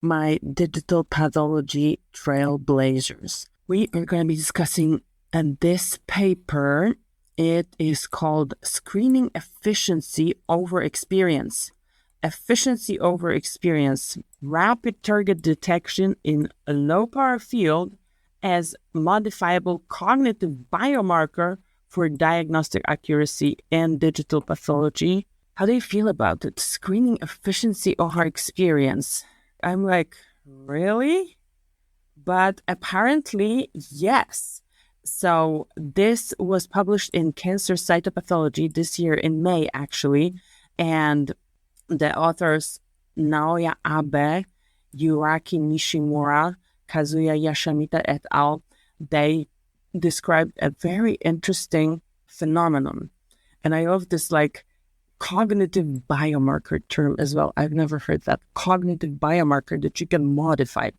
my digital pathology trailblazers. We are going to be discussing this paper. It is called Screening Efficiency Over Experience. Efficiency over experience, rapid target detection in a low-power field as modifiable cognitive biomarker for diagnostic accuracy in digital pathology. How do you feel about it? Screening efficiency over experience. I'm like, really? But apparently, yes. So this was published in Cancer Cytopathology this year in May, actually. And the authors Naoya Abe, Yuraki Nishimura, Kazuya Yashamita et al., they described a very interesting phenomenon. And I love this cognitive biomarker term as well. I've never heard that. Cognitive biomarker that you can modify.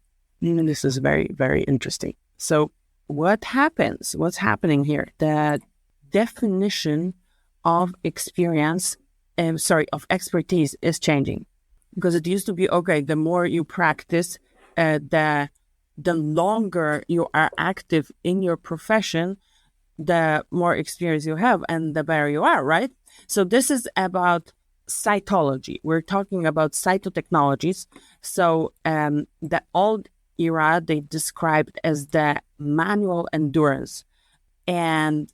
And this is very, very interesting. So what happens? What's happening here? The definition of experience of expertise is changing, because it used to be, okay, the more you practice, the longer you are active in your profession, the more experience you have and the better you are, right? So this is about cytology. We're talking about cytotechnologies. So the old era, they described as the manual endurance. And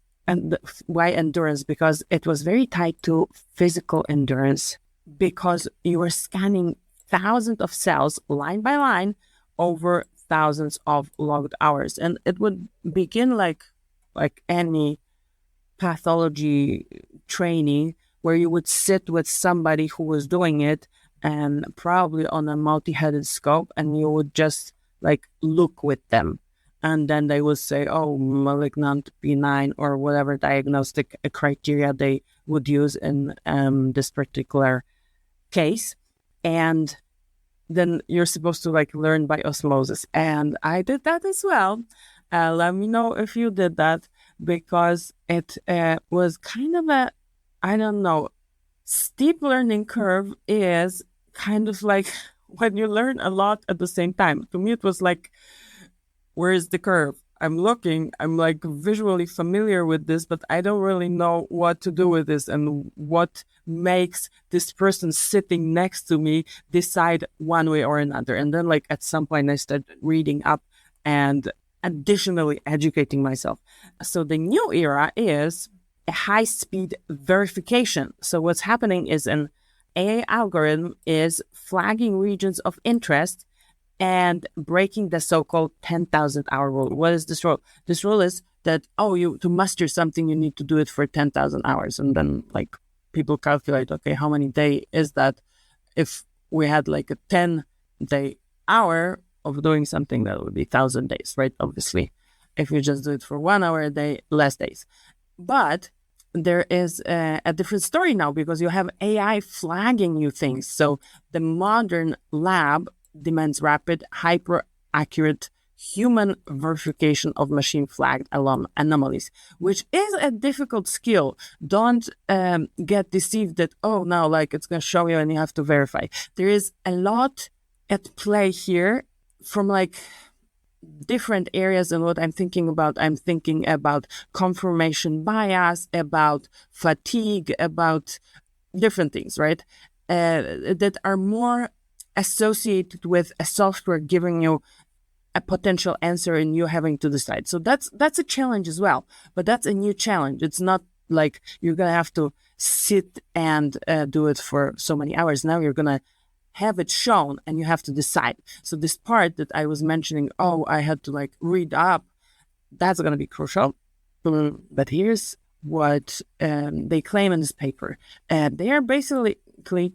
why endurance? Because it was very tied to physical endurance, because you were scanning thousands of cells line by line over thousands of logged hours. And it would begin like any pathology training, where you would sit with somebody who was doing it, and probably on a multi-headed scope, and you would just look with them. And then they would say, oh, malignant, benign, or whatever diagnostic criteria they would use in this particular case. And then you're supposed to learn by osmosis. And I did that as well. Let me know if you did that, because it was kind of a, I don't know, steep learning curve is kind of like when you learn a lot at the same time. To me, it was like, where is the curve? I'm looking, I'm visually familiar with this, but I don't really know what to do with this and what makes this person sitting next to me decide one way or another. And then at some point I started reading up and additionally educating myself. So the new era is a high-speed verification. So what's happening is an AI algorithm is flagging regions of interest and breaking the so-called 10,000-hour rule. What is this rule? This rule is that, to master something, you need to do it for 10,000 hours. And then, people calculate, okay, how many days is that? If we had a 10-day hour of doing something, that would be 1,000 days, right? Obviously. If you just do it for 1 hour a day, less days. But there is a different story now, because you have AI flagging you things. So the modern lab demands rapid, hyper-accurate human verification of machine-flagged anomalies, which is a difficult skill. Don't get deceived that, now it's going to show you and you have to verify. There is a lot at play here from different areas. And what I'm thinking about confirmation bias, about fatigue, about different things, right? That are more associated with a software giving you a potential answer and you having to decide. So that's a challenge as well, but that's a new challenge. It's not you're going to have to sit and do it for so many hours. Now you're going to have it shown and you have to decide. So this part that I was mentioning, I had to read up, that's going to be crucial. But here's what they claim in this paper. They are basically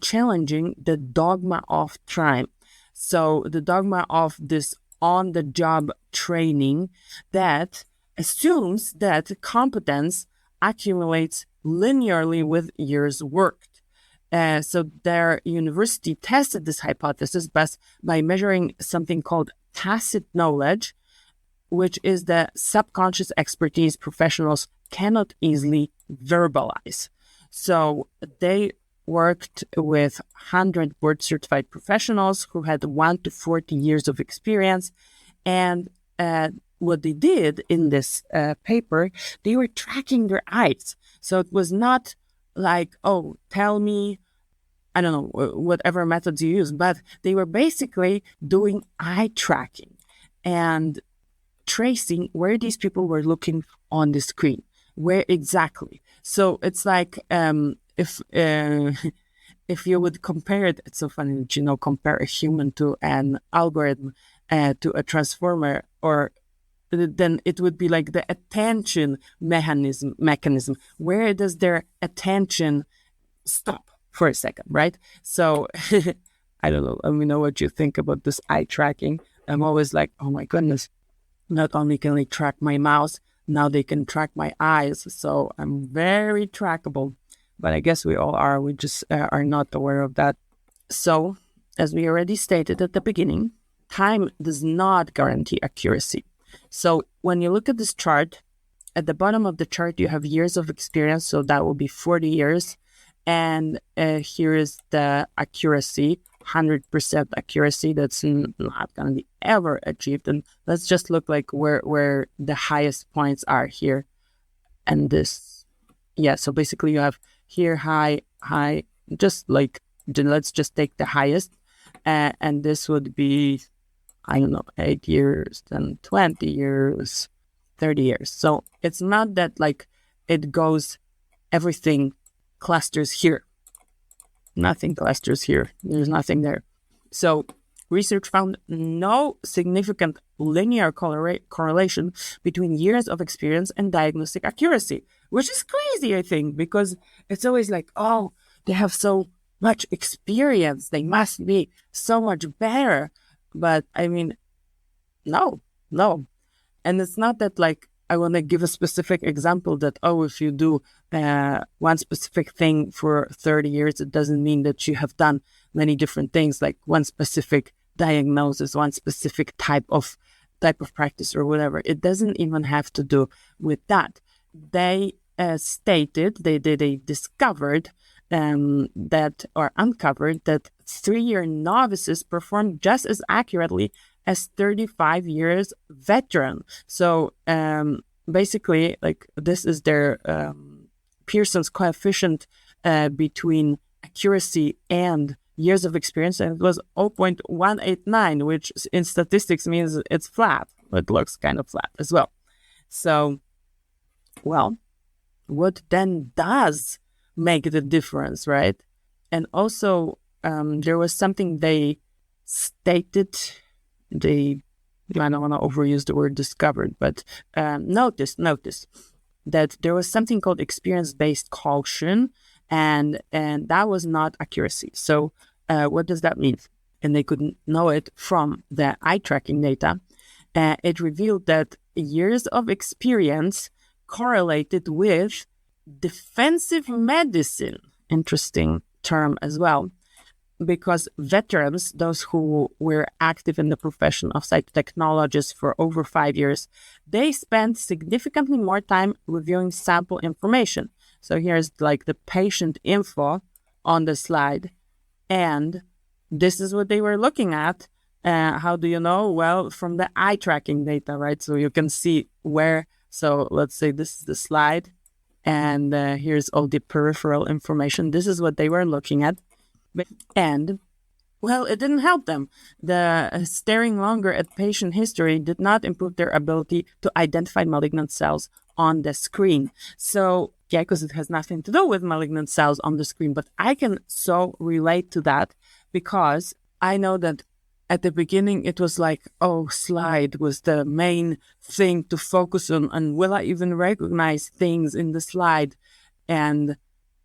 challenging the dogma of time. So the dogma of this on-the-job training that assumes that competence accumulates linearly with years worked. So their university tested this hypothesis by measuring something called tacit knowledge, which is the subconscious expertise professionals cannot easily verbalize. So they worked with 100 board-certified professionals who had 1 to 40 years of experience. And what they did in this paper, they were tracking their eyes. So it was not like, oh, tell me, I don't know, whatever methods you use, but they were basically doing eye tracking and tracing where these people were looking on the screen, where exactly. So it's like if you would compare it, it's so funny that, compare a human to an algorithm, to a transformer, or then it would be like the attention mechanism. Where does their attention stop for a second, right? So I don't know. Let me know what you think about this eye tracking. I'm always like, oh my goodness, not only can they track my mouse, now they can track my eyes. So I'm very trackable, but I guess we all are. We just are not aware of that. So as we already stated at the beginning, time does not guarantee accuracy. So when you look at this chart, at the bottom of the chart, you have years of experience. So that will be 40 years. And here is the accuracy, 100% accuracy. That's not going to be ever achieved. And let's just look like where the highest points are here. And this, yeah, so basically you have here high, just like, let's just take the highest. And this would be, I don't know, 8 years, then 20 years, 30 years. So it's not that like it goes, everything clusters here. Nothing clusters here. There's nothing there. So research found no significant linear correlation between years of experience and diagnostic accuracy, which is crazy, I think, because it's always like, oh, they have so much experience, they must be so much better. But I mean, no. And it's not that like I want to give a specific example that, oh, if you do one specific thing for 30 years, it doesn't mean that you have done many different things, like one specific diagnosis, one specific type of practice or whatever. It doesn't even have to do with that. They discovered uncovered that 3-year novices performed just as accurately as 35 years veteran. So basically, like this is their Pearson's coefficient between accuracy and years of experience, and it was 0.189, which in statistics means it's flat. It looks kind of flat as well. So, well, what then does make the difference, right? And also, there was something they stated. I don't want to overuse the word discovered, but notice that there was something called experience-based caution, and that was not accuracy. So what does that mean? And they couldn't know it from the eye tracking data. It revealed that years of experience correlated with defensive medicine. Interesting term as well. Because veterans, those who were active in the profession of cytotechnologists for over 5 years, they spent significantly more time reviewing sample information. So here's like the patient info on the slide, and this is what they were looking at. How do you know? Well, from the eye tracking data, right? So you can see where, so let's say this is the slide, and here's all the peripheral information. This is what they were looking at. And, well, it didn't help them. The staring longer at patient history did not improve their ability to identify malignant cells on the screen. So, yeah, because it has nothing to do with malignant cells on the screen. But I can so relate to that because I know that at the beginning it was like, oh, slide was the main thing to focus on. And will I even recognize things in the slide? And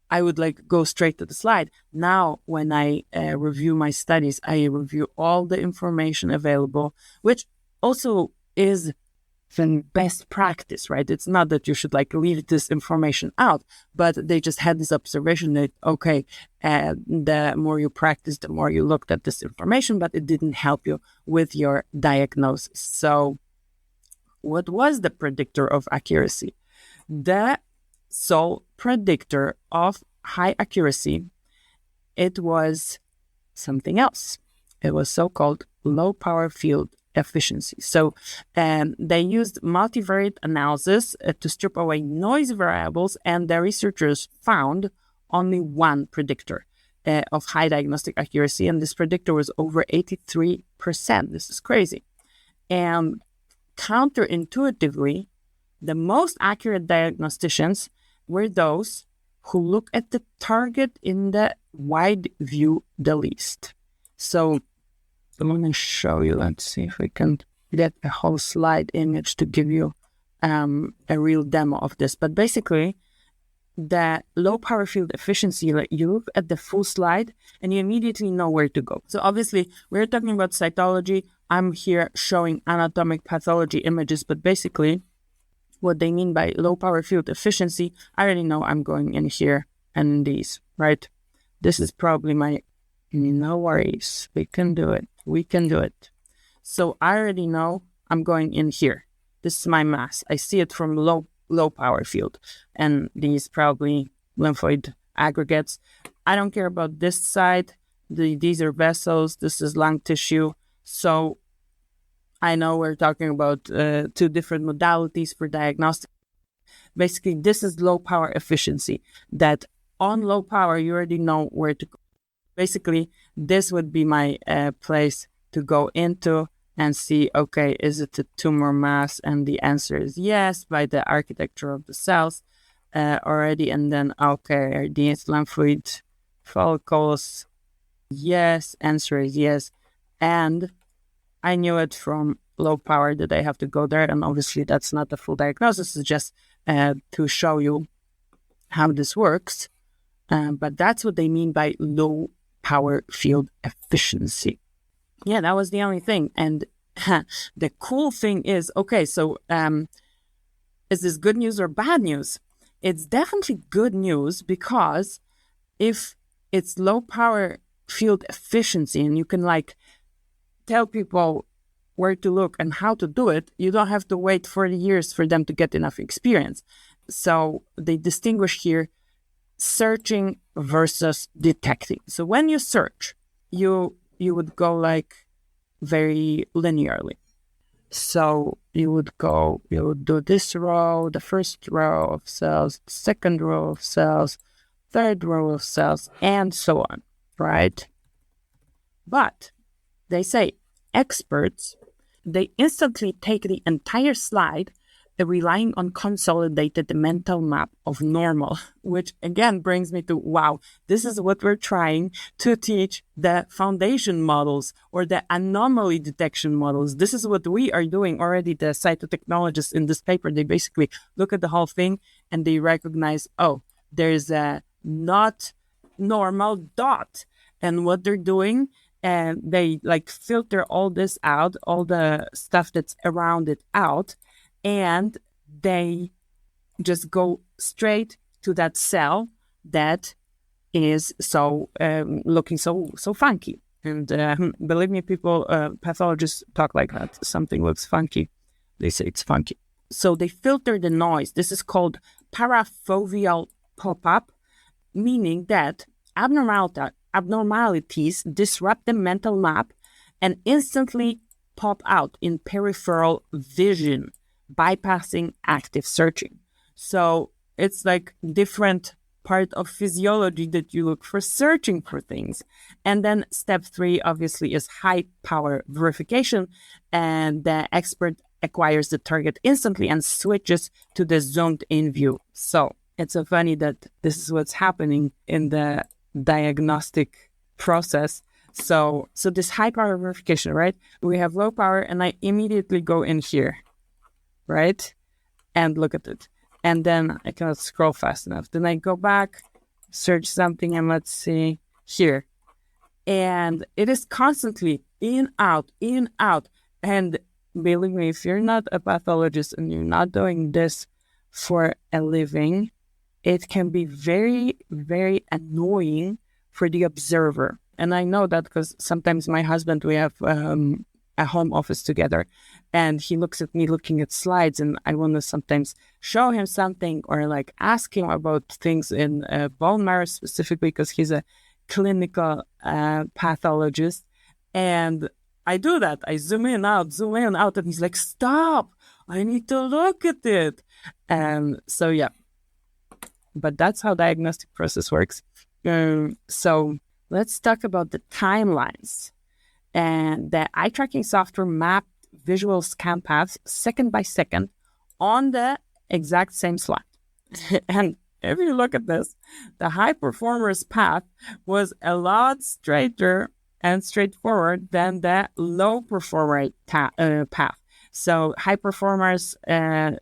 I would like go straight to the slide. Now, when I review my studies, I review all the information available, which also is the best practice, right? It's not that you should like leave this information out, but they just had this observation that, okay, the more you practice, the more you looked at this information, but it didn't help you with your diagnosis. So what was the predictor of accuracy? The sole predictor of high accuracy it was something else. It was so-called low power field efficiency. So they used multivariate analysis to strip away noise variables, and the researchers found only one predictor of high diagnostic accuracy, and this predictor was over 83%. This is crazy. And counterintuitively, the most accurate diagnosticians were those who look at the target in the wide view the least. So I'm going to show you. Let's see if we can get a whole slide image to give you a real demo of this. But basically, the low power field efficiency, like you look at the full slide and you immediately know where to go. So obviously, we're talking about cytology. I'm here showing anatomic pathology images, but basically, what they mean by low power field efficiency, I already know I'm going in here and these, right? This is probably my, no worries, we can do it. We can do it. So I already know I'm going in here. This is my mass. I see it from low power field. And these probably lymphoid aggregates. I don't care about this side. These are vessels. This is lung tissue. So I know we're talking about two different modalities for diagnostic. Basically, this is low power efficiency, that on low power, you already know where to go. Basically, this would be my place to go into and see, okay, is it a tumor mass? And the answer is yes, by the architecture of the cells already. And then, okay, are these lymphoid follicles? Yes, answer is yes. And I knew it from low power that I have to go there. And obviously, that's not the full diagnosis. It's just to show you how this works. But that's what they mean by low power field efficiency. Yeah, that was the only thing. And the cool thing is, okay, so is this good news or bad news? It's definitely good news, because if it's low power field efficiency and you can like tell people where to look and how to do it, you don't have to wait 40 years for them to get enough experience. So they distinguish here searching versus detecting. So when you search, you would go like very linearly. So you would do this row, the first row of cells, second row of cells, third row of cells, and so on, right? But they say experts, they instantly take the entire slide, relying on consolidated mental map of normal, which again brings me to, wow, this is what we're trying to teach the foundation models or the anomaly detection models. This is what we are doing already, the cytotechnologists in this paper. They basically look at the whole thing and they recognize, oh, there's a not normal dot. And what they're doing, and they like filter all this out, all the stuff that's around it out, and they just go straight to that cell that is so looking so funky. And believe me, people, pathologists talk like that. Something looks funky, they say it's funky. So they filter the noise. This is called parafoveal pop-up, meaning that abnormalities disrupt the mental map and instantly pop out in peripheral vision, bypassing active searching. So it's like different part of physiology that you look for searching for things. And then step 3 obviously is high power verification, and the expert acquires the target instantly and switches to the zoomed in view. So it's so funny that this is what's happening in the diagnostic process. So this high power verification, right? We have low power and I immediately go in here, right? And look at it. And then I cannot scroll fast enough. Then I go back, search something, and let's see here. And it is constantly in, out. And believe me, if you're not a pathologist and you're not doing this for a living, it can be very, very annoying for the observer. And I know that because sometimes my husband, we have a home office together, and he looks at me looking at slides, and I want to sometimes show him something or like ask him about things in bone marrow specifically, because he's a clinical pathologist. And I do that. I zoom in, out, and he's like, stop, I need to look at it. So yeah, but that's how diagnostic process works. So let's talk about the timelines. And the eye tracking software mapped visual scan paths second by second on the exact same slide. And if you look at this, the high performer's path was a lot straighter and straightforward than the low performer path. So high performers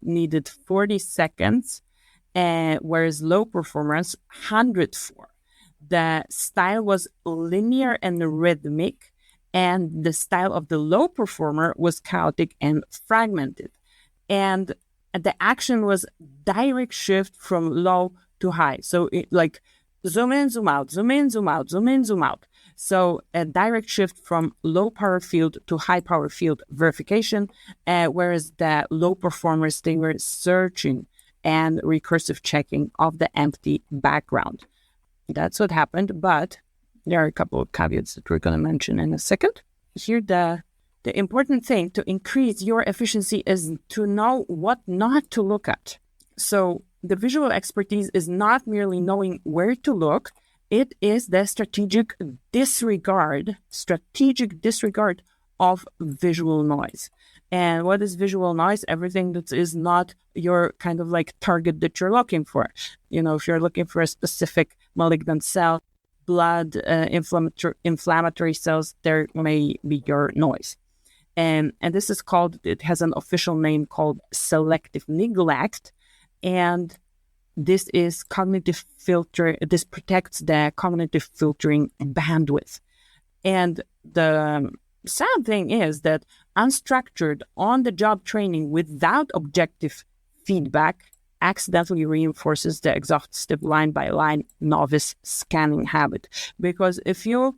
needed 40 seconds, whereas low performers 104. The style was linear and rhythmic, and the style of the low performer was chaotic and fragmented. And the action was direct shift from low to high. So it like zoom in, zoom out, zoom in, zoom out, zoom in, zoom out. So a direct shift from low power field to high power field verification, whereas the low performers, they were searching and recursive checking of the empty background. That's what happened, but there are a couple of caveats that we're going to mention in a second. Here, the important thing to increase your efficiency is to know what not to look at. So the visual expertise is not merely knowing where to look, it is the strategic disregard of visual noise. And what is visual noise? Everything that is not your kind of like target that you're looking for. You know, if you're looking for a specific malignant cell, blood, inflammatory cells, there may be your noise. And this is called, it has an official name called selective neglect. And this is cognitive filter. This protects the cognitive filtering bandwidth. And the sad thing is that unstructured, on-the-job training without objective feedback accidentally reinforces the exhaustive line-by-line novice scanning habit. Because if you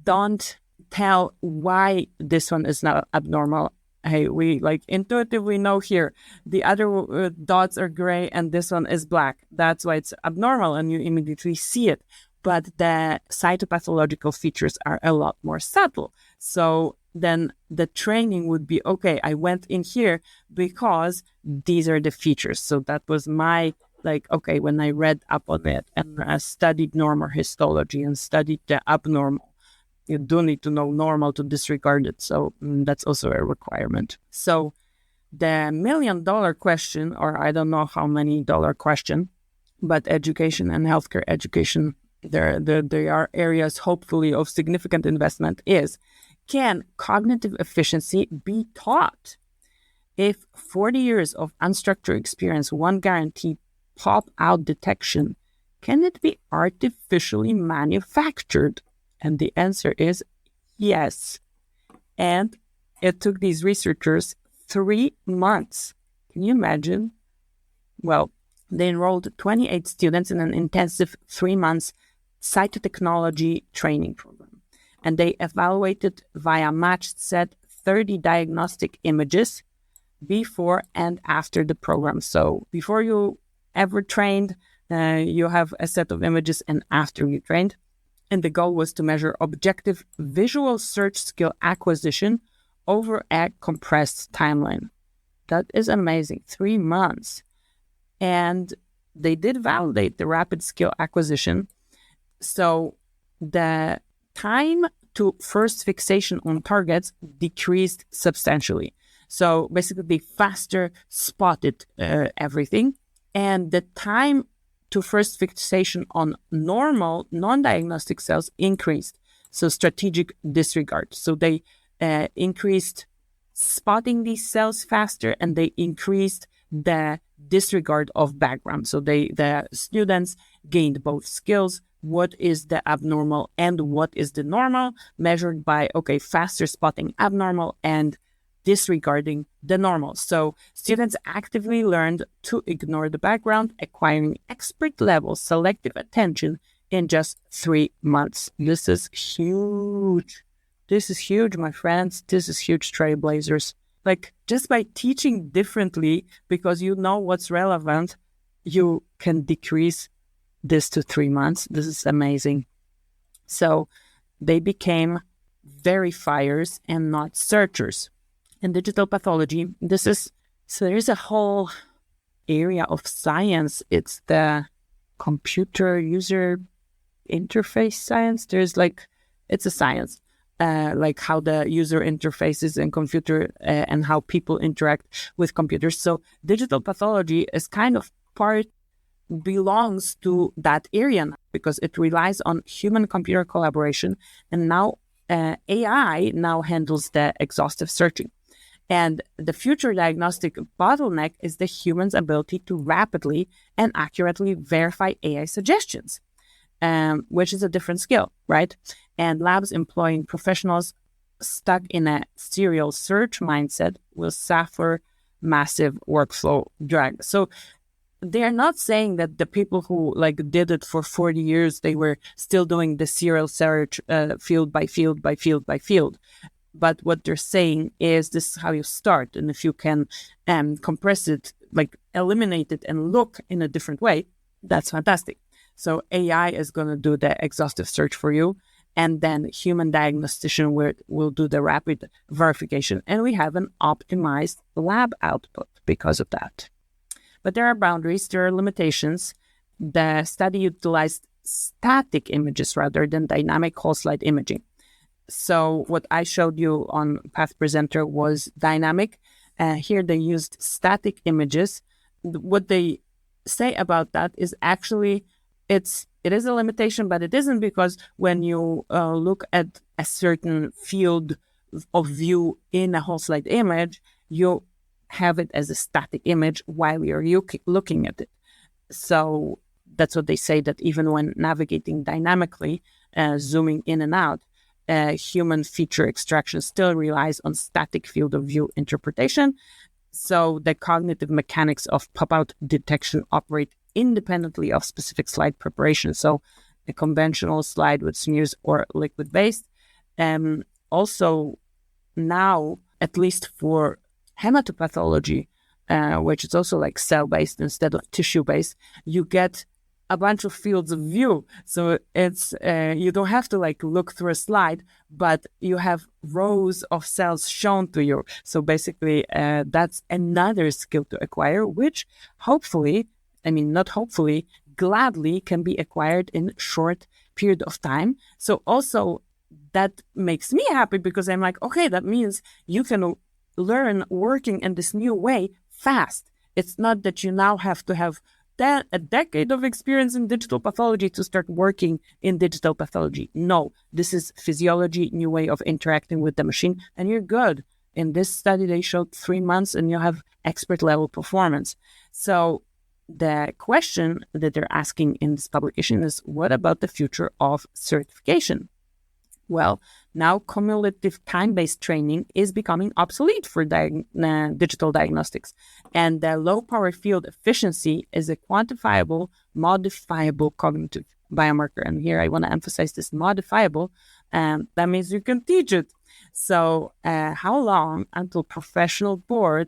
don't tell why this one is not abnormal, hey, we like intuitively know here the other dots are gray and this one is black. That's why it's abnormal, and you immediately see it. But the cytopathological features are a lot more subtle. So then the training would be, okay, I went in here because these are the features. So that was my, like, okay, when I read up on it and studied normal histology and studied the abnormal, you do need to know normal to disregard it. So that's also a requirement. So the $1 million question, or I don't know how many dollar question, but education and healthcare education, there are areas hopefully of significant investment is, can cognitive efficiency be taught? If 40 years of unstructured experience won't guarantee pop-out detection, can it be artificially manufactured? And the answer is yes. And it took these researchers 3 months. Can you imagine? Well, they enrolled 28 students in an intensive 3 months cytotechnology training program. And they evaluated via matched set 30 diagnostic images before and after the program. So before you ever trained, you have a set of images, and after you trained. And the goal was to measure objective visual search skill acquisition over a compressed timeline. That is amazing. 3 months. And they did validate the rapid skill acquisition. So the time to first fixation on targets decreased substantially. So basically, they faster spotted everything. And the time to first fixation on normal, non-diagnostic cells increased. So strategic disregard. So they increased spotting these cells faster, and they increased the disregard of background. So the students gained both skills. What is the abnormal and what is the normal, measured by, okay, faster spotting abnormal and disregarding the normal. So students actively learned to ignore the background, acquiring expert level selective attention in just 3 months. This is huge. This is huge, my friends. This is huge, trailblazers. Like, just by teaching differently, because you know what's relevant, you can decrease this to 3 months. This is amazing. So they became verifiers and not searchers. In digital pathology, there's a whole area of science. It's the computer user interface science. It's a science, like how the user interfaces in computer and how people interact with computers. So digital pathology is kind of belongs to that area now, because it relies on human computer collaboration, and now AI now handles the exhaustive searching. And the future diagnostic bottleneck is the human's ability to rapidly and accurately verify AI suggestions, which is a different skill, right? And labs employing professionals stuck in a serial search mindset will suffer massive workflow drag. So they're not saying that the people who did it for 40 years, they were still doing the serial search field by field by field by field. But what they're saying is this is how you start. And if you can compress it, eliminate it and look in a different way, that's fantastic. So AI is going to do the exhaustive search for you. And then human diagnostician will do the rapid verification. And we have an optimized lab output because of that. But there are boundaries, there are limitations. The study utilized static images rather than dynamic whole slide imaging. So what I showed you on Path Presenter was dynamic. Here they used static images. What they say about that is actually it is a limitation, but it isn't, because when you look at a certain field of view in a whole slide image, you have it as a static image while you're looking at it. So that's what they say, that even when navigating dynamically, zooming in and out, human feature extraction still relies on static field of view interpretation. So the cognitive mechanics of pop-out detection operate independently of specific slide preparation. So a conventional slide with smears or liquid-based. Also now, at least for hematopathology, which is also cell-based instead of tissue-based, you get a bunch of fields of view. So it's you don't have to look through a slide, but you have rows of cells shown to you. So basically, that's another skill to acquire, which gladly can be acquired in short period of time. So also that makes me happy, because I'm okay, that means you can learn working in this new way fast. It's not that you now have to have a decade of experience in digital pathology to start working in digital pathology. No, this is physiology, new way of interacting with the machine, and you're good. In this study, they showed 3 months and you have expert level performance. So the question that they're asking in this publication is, what about the future of certification? Well, now cumulative time-based training is becoming obsolete for digital diagnostics. And the low-power field efficiency is a quantifiable, modifiable cognitive biomarker. And here I want to emphasize this modifiable, and that means you can teach it. So how long until professional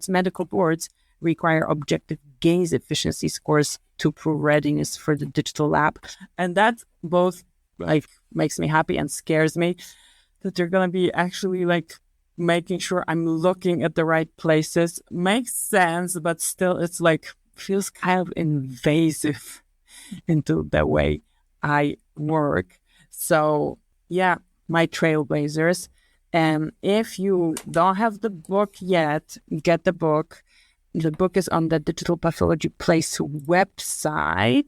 medical boards, require objective gaze efficiency scores to prove readiness for the digital lab? And that's both makes me happy and scares me, that they're going to be actually making sure I'm looking at the right places. Makes sense, but still it's feels kind of invasive into the way I work. So yeah, my trailblazers. And if you don't have the book yet, get the book. The book is on the Digital Pathology Place website.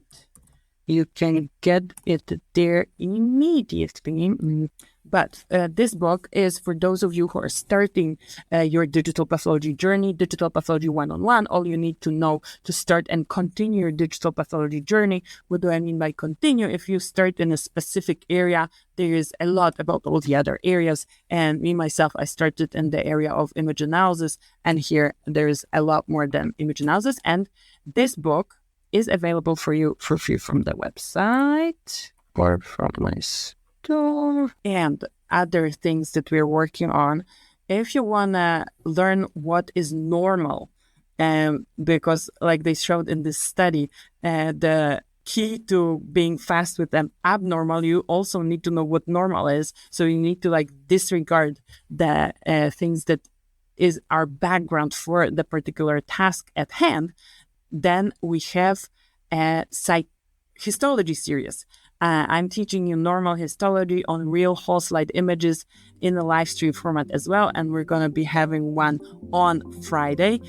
You can get it there immediately. But this book is for those of you who are starting your digital pathology journey, Digital Pathology 101. All you need to know to start and continue your digital pathology journey. What do I mean by continue? If you start in a specific area, there is a lot about all the other areas. And me, myself, I started in the area of image analysis. And here there is a lot more than image analysis. And this book is available for you for free from the website or from my store. And other things that we're working on, if you want to learn what is normal, because like they showed in this study, the key to being fast with an abnormal, you also need to know what normal is. So you need to like disregard the things that is our background for the particular task at hand. Then we have a histology series. I'm teaching you normal histology on real whole slide images in a live stream format as well. And we're going to be having one on Friday.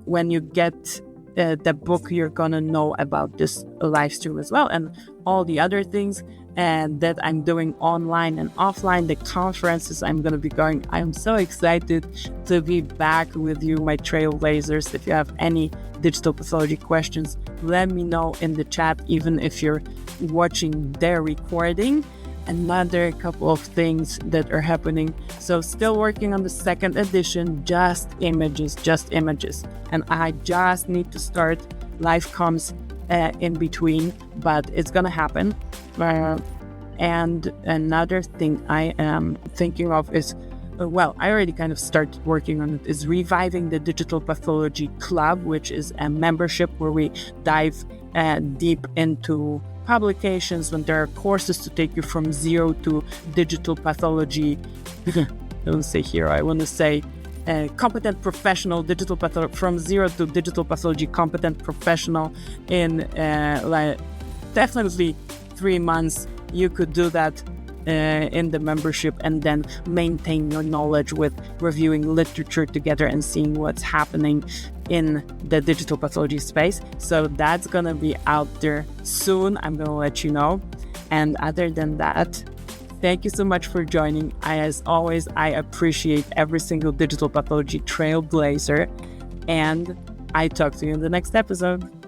When you get the book, you're going to know about this live stream as well, and all the other things that I'm doing online and offline, the conferences I'm going to be going. I'm so excited to be back with you, my trailblazers. If you have any digital pathology questions, let me know in the chat, even if you're watching their recording. Another couple of things that are happening. So still working on the second edition, just images. And I just need to start live comms in between, but it's going to happen. And another thing I am thinking of is, I already kind of started working on it, is reviving the Digital Pathology Club, which is a membership where we dive deep into publications, when there are courses to take you from zero to digital pathology. I don't say here, I want to say competent professional digital pathology, from zero to digital pathology competent professional in definitely 3 months. You could do that in the membership and then maintain your knowledge with reviewing literature together and seeing what's happening in the digital pathology space. So that's gonna be out there soon. I'm gonna let you know. And other than that, thank you so much for joining. As always, I appreciate every single digital pathology trailblazer, and I talk to you in the next episode.